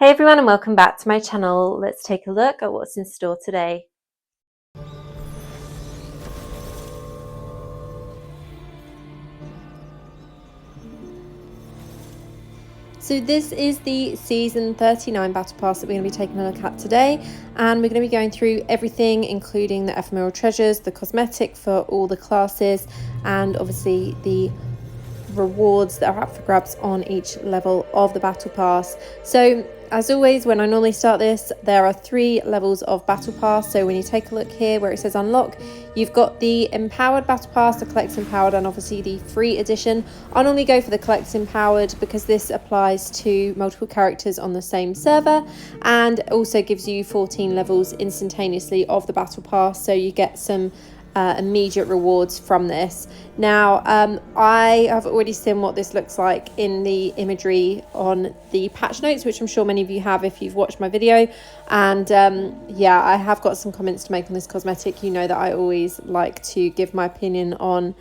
Hey everyone and welcome back to my channel. Let's take a look at what's in store today. So this is the season 39 battle pass that we're going to be taking a look at today, and we're going to be going through everything including the ephemeral treasures, the cosmetic for all the classes, and obviously the rewards that are up for grabs on each level of the battle pass. So as always, when I normally start this, there are 3 levels of battle pass. So when you take a look here where it says unlock, you've got the empowered battle pass, the collect empowered, and obviously the free edition. I normally go for the collect empowered because this applies to multiple characters on the same server and also gives you 14 levels instantaneously of the battle pass, so you get some immediate rewards from this. Now I have already seen what this looks like in the imagery on the patch notes, which I'm sure many of you have if you've watched my video, and yeah, I have got some comments to make on this cosmetic. You know that I always like to give my opinion on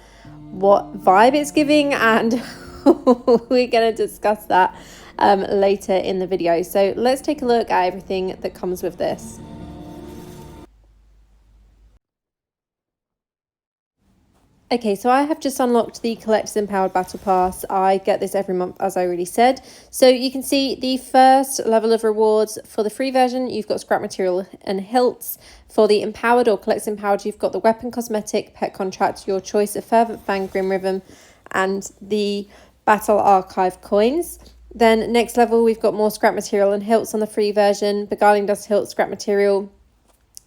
what vibe it's giving, and we're going to discuss that later in the video. So let's take a look at everything that comes with this. Okay, so I have just unlocked the Collector's Empowered Battle Pass. I get this every month, as I already said. So you can see the first level of rewards for the free version, you've got scrap material and hilts. For the Empowered or Collector's Empowered, you've got the Weapon Cosmetic, Pet Contract, your choice of Fervent Fang, Grim Rhythm, and the Battle Archive coins. Then next level, we've got more scrap material and hilts on the free version, Beguiling Dust Hilt, scrap material.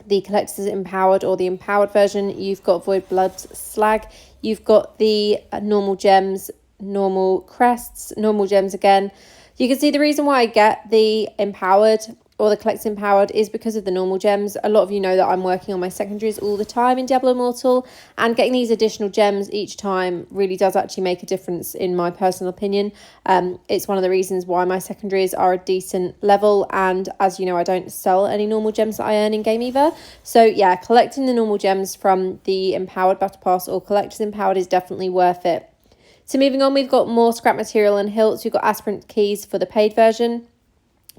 The Collector's Empowered or the Empowered version, you've got Void Blood Slag, you've got the normal gems, normal crests, normal gems again. You can see the reason why I get the Empowered or the Collector's Empowered is because of the normal gems. A lot of you know that I'm working on my secondaries all the time in Diablo Immortal, and getting these additional gems each time really does actually make a difference in my personal opinion. It's one of the reasons why my secondaries are a decent level, and as you know, I don't sell any normal gems that I earn in game either. So yeah, collecting the normal gems from the Empowered Battle Pass or Collector's Empowered is definitely worth it. So moving on, we've got more scrap material and hilts. We've got aspirant keys for the paid version,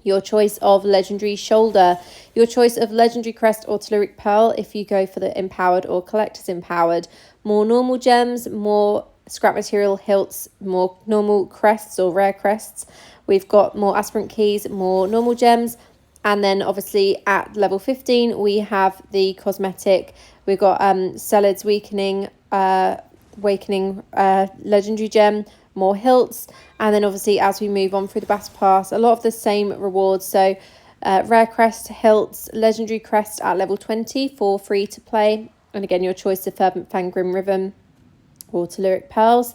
your choice of legendary shoulder, your choice of legendary crest or telluric pearl if you go for the empowered or collector's empowered, more normal gems, more scrap material hilts, more normal crests or rare crests. We've got more aspirant keys, more normal gems, and then obviously at level 15 we have the cosmetic. We've got Celad's Awakening legendary gem, more hilts, and then obviously as we move on through the battle pass, a lot of the same rewards. So rare crest, hilts, legendary crest at level 20 for free to play, and again your choice of Fervent Fang, Grim Rhythm or telluric pearls,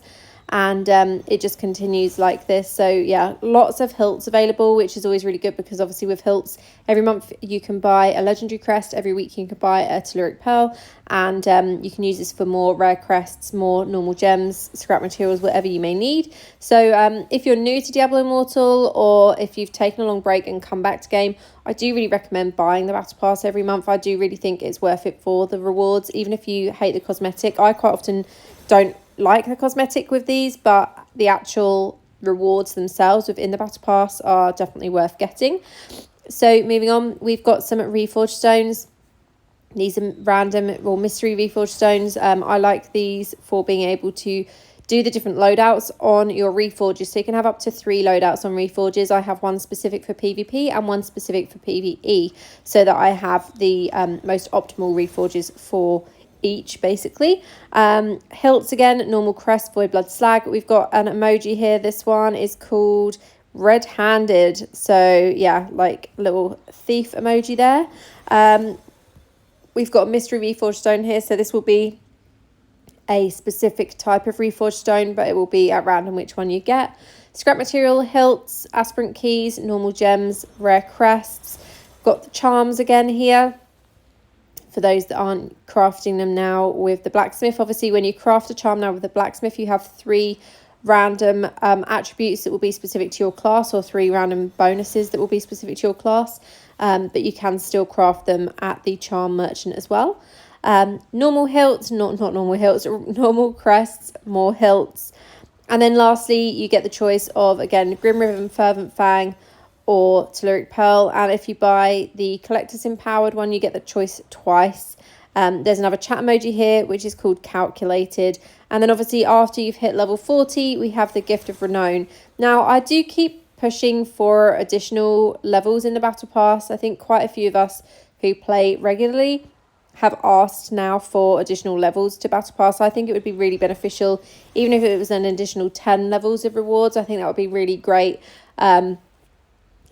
and it just continues like this. So yeah, lots of hilts available, which is always really good because obviously with hilts, every month you can buy a legendary crest, every week you can buy a telluric pearl, and you can use this for more rare crests, more normal gems, scrap materials, whatever you may need. So if you're new to Diablo Immortal, or if you've taken a long break and come back to game, I do really recommend buying the battle pass every month. I do really think it's worth it for the rewards, even if you hate the cosmetic. I quite often don't like the cosmetic with these, but the actual rewards themselves within the battle pass are definitely worth getting. So moving on, we've got some reforged stones. These are random or mystery reforged stones. I like these for being able to do the different loadouts on your reforges. So you can have up to 3 loadouts on reforges. I have one specific for PvP and one specific for PvE, so that I have the most optimal reforges for each basically. Hilts again, normal crest, void blood slag. We've got an emoji here. This one is called red-handed, so yeah, like little thief emoji there. We've got a mystery reforged stone here, so this will be a specific type of reforged stone, but it will be at random which one you get. Scrap material, hilts, aspirant keys, normal gems, rare crests. Got the charms again here for those that aren't crafting them now with the blacksmith. Obviously when you craft a charm now with the blacksmith, you have 3 random attributes that will be specific to your class, or 3 random bonuses that will be specific to your class, but you can still craft them at the charm merchant as well. Normal hilts, not normal hilts, normal crests, more hilts, and then lastly you get the choice of again Grim Rhythm, Fervent Fang, or Telluric Pearl. And if you buy the Collector's Empowered one, you get the choice twice. There's another chat emoji here, which is called Calculated. And then obviously after you've hit level 40, we have the Gift of Renown. Now, I do keep pushing for additional levels in the Battle Pass. I think quite a few of us who play regularly have asked now for additional levels to Battle Pass. I think it would be really beneficial, even if it was an additional 10 levels of rewards. I think that would be really great.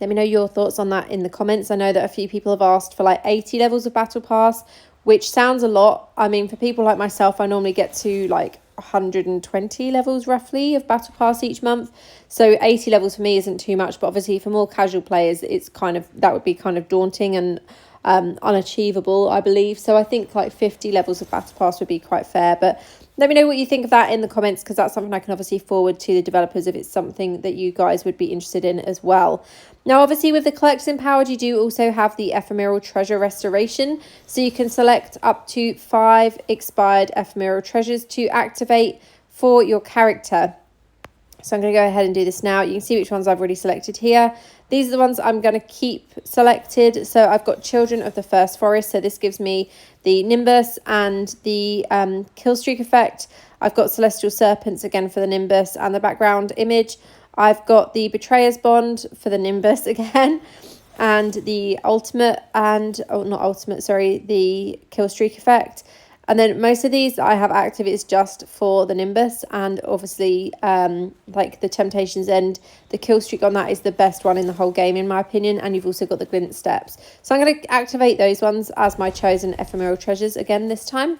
Let me know your thoughts on that in the comments. I know that a few people have asked for like 80 levels of Battle Pass, which sounds a lot. I mean, for people like myself, I normally get to like 120 levels roughly of Battle Pass each month. So 80 levels for me isn't too much, but obviously for more casual players, it's kind of, that would be kind of daunting and unachievable, I believe. So I think like 50 levels of Battle Pass would be quite fair. But let me know what you think of that in the comments, because that's something I can obviously forward to the developers if it's something that you guys would be interested in as well. Now, obviously with the Collector's Empowered, you do also have the Ephemeral Treasure Restoration. So you can select up to 5 expired Ephemeral Treasures to activate for your character. So I'm going to go ahead and do this now. You can see which ones I've already selected here. These are the ones I'm going to keep selected. So I've got Children of the First Forest. So this gives me the Nimbus and the Killstreak effect. I've got Celestial Serpents again for the Nimbus and the background image. I've got the Betrayer's Bond for the Nimbus again. And the Ultimate and, oh, not Ultimate, sorry, the Killstreak effect. And then most of these I have active is just for the Nimbus, and obviously like the Temptation's End, the kill streak on that is the best one in the whole game in my opinion, and you've also got the Glint Steps. So I'm going to activate those ones as my chosen Ephemeral Treasures again this time.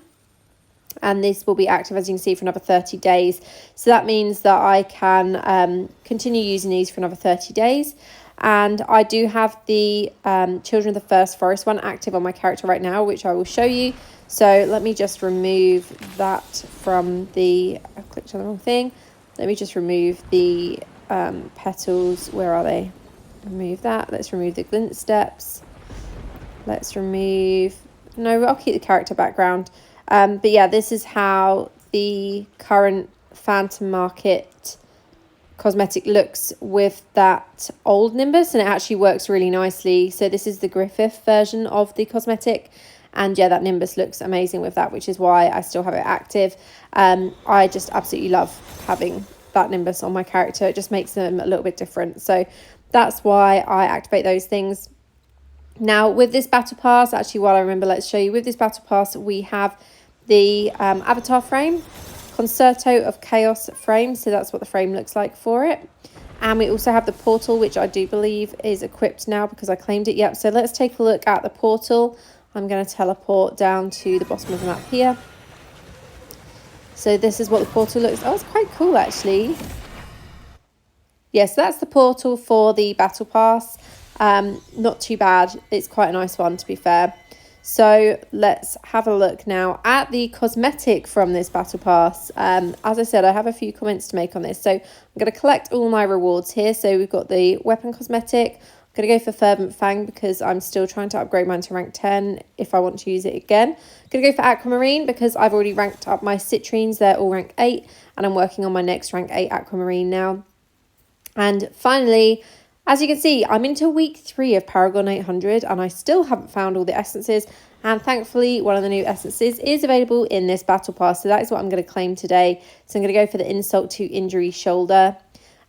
And this will be active, as you can see, for another 30 days. So that means that I can continue using these for another 30 days. And I do have the Children of the First Forest one active on my character right now, which I will show you. So let me just remove that from the, I clicked on the wrong thing. Let me just remove the petals. Where are they? Remove that. Let's remove the Glint Steps. Let's remove, no, I'll keep the character background. But yeah, this is how the current Phantom Market cosmetic looks with that old Nimbus, and it actually works really nicely. So this is the Griffith version of the cosmetic, and yeah, that Nimbus looks amazing with that, which is why I still have it active. I just absolutely love having that Nimbus on my character. It just makes them a little bit different, so that's why I activate those things. Now with this battle pass, actually while I remember, let's show you. With this battle pass we have the avatar frame, Concerto of Chaos frame, so that's what the frame looks like for it. And we also have the portal, which I do believe is equipped now because I claimed it. Yep, so let's take a look at the portal. I'm going to teleport down to the bottom of the map here. So this is what the portal looks. Oh, it's quite cool actually. Yes, that's the portal for the battle pass. Not too bad. It's quite a nice one, to be fair. So let's have a look now at the cosmetic from this battle pass. As I said, I have a few comments to make on this. So I'm going to collect all my rewards here. So we've got the weapon cosmetic. I'm going to go for Fervent Fang because I'm still trying to upgrade mine to rank 10 if I want to use it again. I'm going to go for Aquamarine because I've already ranked up my Citrines. They're all rank 8 and I'm working on my next rank 8 Aquamarine now. And finally, as you can see, I'm into week 3 of Paragon 800 and I still haven't found all the essences. And thankfully, one of the new essences is available in this battle pass. So that is what I'm going to claim today. So I'm going to go for the Insult to Injury Shoulder.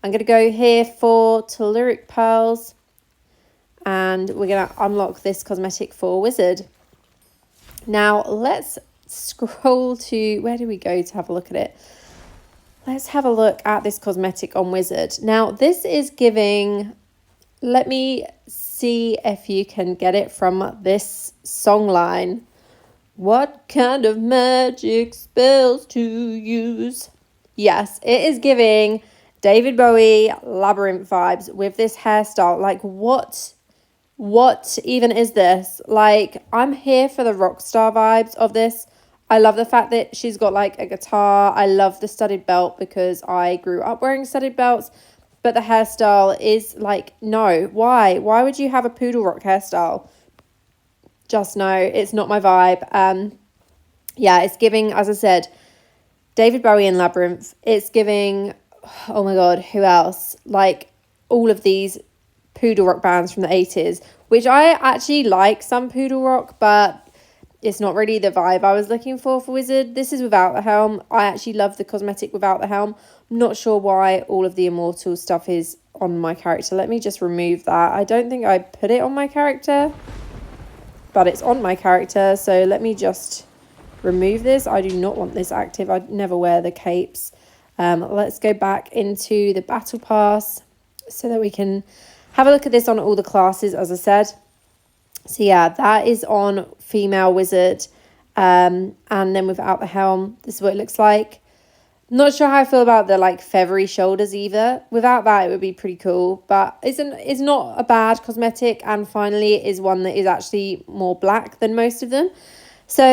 I'm going to go here for Telluric Pearls. And we're going to unlock this cosmetic for Wizard. Now, let's scroll to, where do we go to have a look at it? Let's have a look at this cosmetic on Wizard. Now, this is giving... Let me see if you can get it from this song line. What kind of magic spells to use? Yes, it is giving David Bowie Labyrinth vibes with this hairstyle. Like, what even is this? Like, I'm here for the rock star vibes of this. I love the fact that she's got like a guitar. I love the studded belt because I grew up wearing studded belts. But the hairstyle is like, no, why? Why would you have a poodle rock hairstyle? Just no, it's not my vibe. Yeah, it's giving, as I said, David Bowie and Labyrinth. It's giving, oh my God, who else? Like all of these poodle rock bands from the 80s, which I actually like some poodle rock, but it's not really the vibe I was looking for Wizard. This is without the helm. I actually love the cosmetic without the helm. I'm not sure why all of the Immortal stuff is on my character. Let me just remove that. I don't think I put it on my character, but it's on my character. So let me just remove this. I do not want this active. I never wear the capes. Let's go back into the battle pass so that we can have a look at this on all the classes, as I said. So yeah, that is on female wizard, and then without the helm, this is what it looks like. Not sure how I feel about the like feathery shoulders either. Without that, it would be pretty cool, but it's not a bad cosmetic. And finally, it is one that is actually more black than most of them. So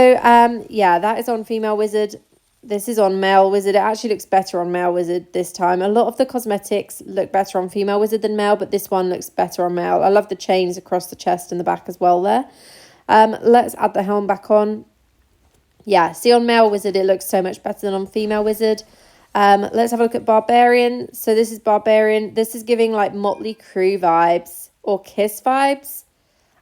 yeah, that is on female wizard. This is on male wizard. It actually looks better on male wizard this time. A lot of the cosmetics look better on female wizard than male, but this one looks better on male. I love the chains across the chest and the back as well there. Let's add the helm back on. Yeah, see on male wizard, it looks so much better than on female wizard. Let's have a look at barbarian. So this is barbarian. This is giving like Motley Crue vibes or Kiss vibes.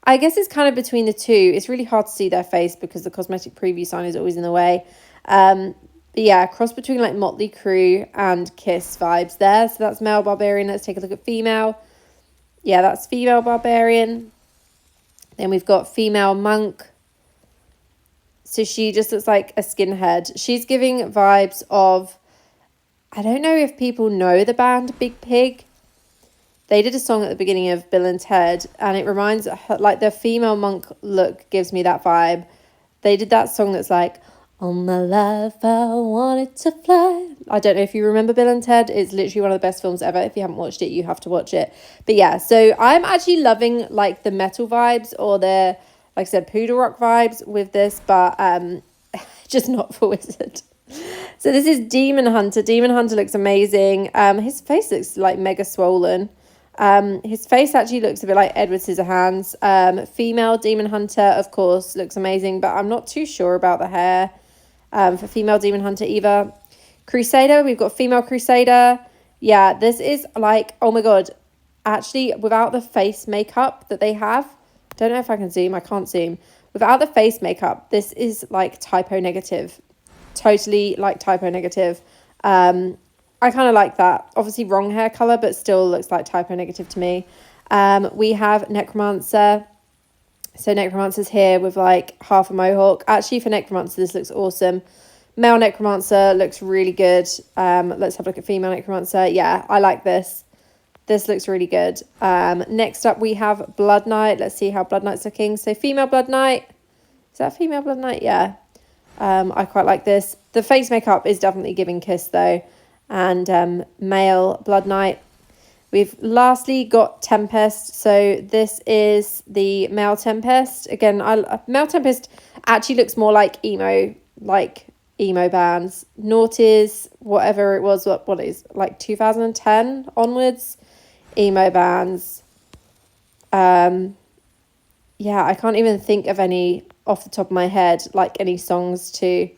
I guess it's kind of between the two. It's really hard to see their face because the cosmetic preview sign is always in the way. But yeah, cross between like Motley Crue and Kiss vibes there. So that's male barbarian. Let's take a look at female. Yeah, that's female barbarian. Then we've got female monk. So she just looks like a skinhead. She's giving vibes of, I don't know if people know the band Big Pig. They did a song at the beginning of Bill and Ted, and it reminds, like the female monk look gives me that vibe. They did that song that's like, all my life I wanted to fly. I don't know if you remember Bill and Ted. It's literally one of the best films ever. If you haven't watched it, you have to watch it. But yeah, so I'm actually loving like the metal vibes or the, like I said, poodle rock vibes with this, but just not for wizard. So this is Demon Hunter. Demon Hunter looks amazing. His face looks like mega swollen. His face actually looks a bit like Edward Scissorhands. Female Demon Hunter, of course, looks amazing, but I'm not too sure about the hair for female Demon Hunter either. Crusader, we've got female Crusader. Yeah, this is like, oh my god, actually without the face makeup that they have, don't know if I can zoom, I can't zoom. Without the face makeup, this is like typo negative. Totally like typo negative. I kind of like that. Obviously wrong hair colour, but still looks like typo negative to me. We have Necromancer. So Necromancer's here with like half a mohawk. Actually, for Necromancer, this looks awesome. Male Necromancer looks really good. Let's have a look at female Necromancer. Yeah, I like this. This looks really good. Next up, we have Blood Knight. Let's see how Blood Knight's looking. So female Blood Knight. Is that female Blood Knight? Yeah. I quite like this. The face makeup is definitely giving Kiss though. And male Blood Knight. We've lastly got Tempest. So this is the male Tempest. Again, male Tempest actually looks more like emo bands. Noughties, whatever it was, what is like 2010 onwards, emo bands. Yeah, I can't even think of any off the top of my head, like any songs to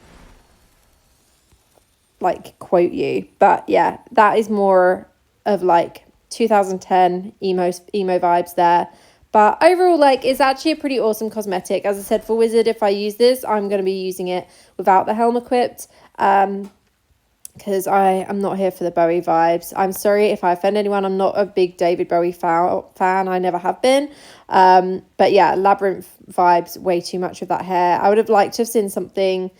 like quote you, but yeah, that is more of like 2010 emo vibes there. But overall, like, it's actually a pretty awesome cosmetic. As I said, for wizard, if I use this, I'm going to be using it without the helm equipped, because I am not here for the Bowie vibes. I'm sorry if I offend anyone. I'm not a big David Bowie fan. I never have been. But yeah, Labyrinth vibes way too much with that hair. I would have liked to have seen something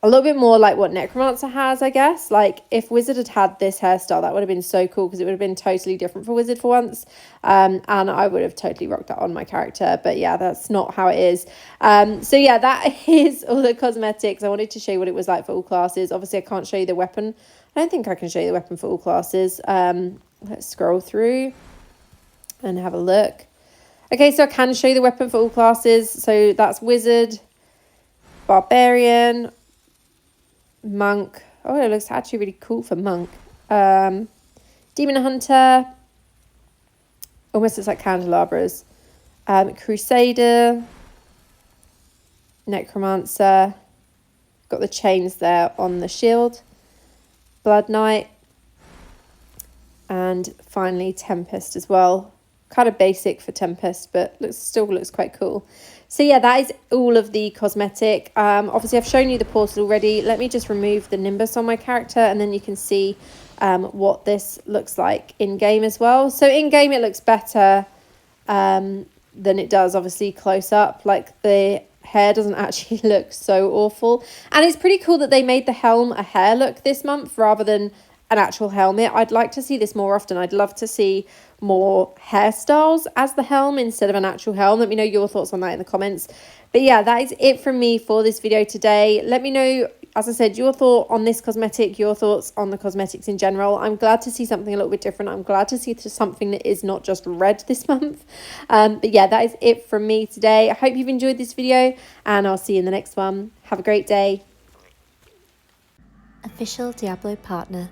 a little bit more like what Necromancer has, I guess. Like, if Wizard had had this hairstyle, that would have been so cool, because it would have been totally different for Wizard for once. And I would have totally rocked that on my character. But yeah, that's not how it is. So yeah, that is all the cosmetics. I wanted to show you what it was like for all classes. Obviously, I can't show you the weapon. I don't think I can show you the weapon for all classes. Let's scroll through and have a look. Okay, so I can show you the weapon for all classes. So that's Wizard, Barbarian, Monk. Oh, it looks actually really cool for Monk. Demon Hunter. Almost looks like candelabras. Crusader. Necromancer. Got the chains there on the shield. Blood Knight. And finally Tempest as well. kind of basic for Tempest, but still looks quite cool. So yeah, that is all of the cosmetic. Obviously I've shown you the portal already. Let me just remove the Nimbus on my character, and then you can see what this looks like in game as well. So in game it looks better than it does obviously close up. Like the hair doesn't actually look so awful, and it's pretty cool that they made the helm a hair look this month rather than an actual helmet. I'd like to see this more often. I'd love to see more hairstyles as the helm instead of an actual helm. Let me know your thoughts on that in the comments. But yeah, that is it from me for this video today. Let me know, as I said, your thought on this cosmetic, your thoughts on the cosmetics in general. I'm glad to see something a little bit different. I'm glad to see something that is not just red this month. But yeah, that is it from me today. I hope you've enjoyed this video, and I'll see you in the next one. Have a great day. Official Diablo partner.